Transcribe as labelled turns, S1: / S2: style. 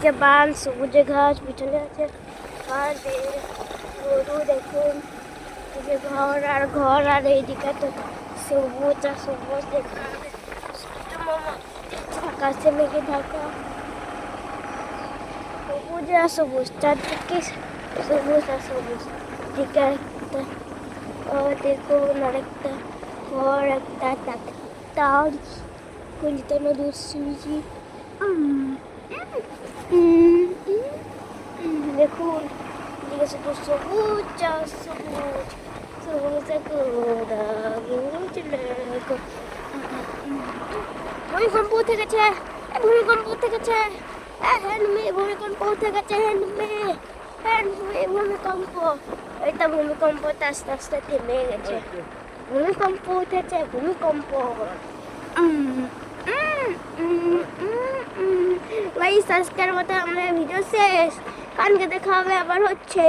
S1: চারদিকে বান, সবুজে ঘাস, পিছনে আছে গরু। দেখুন এই যে ঘর আর এইদিকে তো সবুজ আর সবুজ। দেখুন মামা আকাশে মেঘে ঢাকা, সবুজ আর সবুজ, চারদিকে সবুজ আর সবুজ। দিকে একটা দেখুন আরেকটা ঘর, একটা টাউন কুঞ্জিত নদীর সুইজি। দেখুন এদিকে শুধু সবুজ আর সবুজ, সবুজ ভূমিকম্প উঠে গেছে, ভূমিকম্প উঠে গেছে, ভূমিকম্প উঠে গেছে, ভূমিকম্প। এইটা ভূমিকম্পটা আস্তে আস্তে থেমে গেছে। ভূমিকম্প উঠেছে, ভূমিকম্প। গাইস আজকের মতো আমরা ভিডিও শেষ, কালকে দেখা হবে আবার হচ্ছে।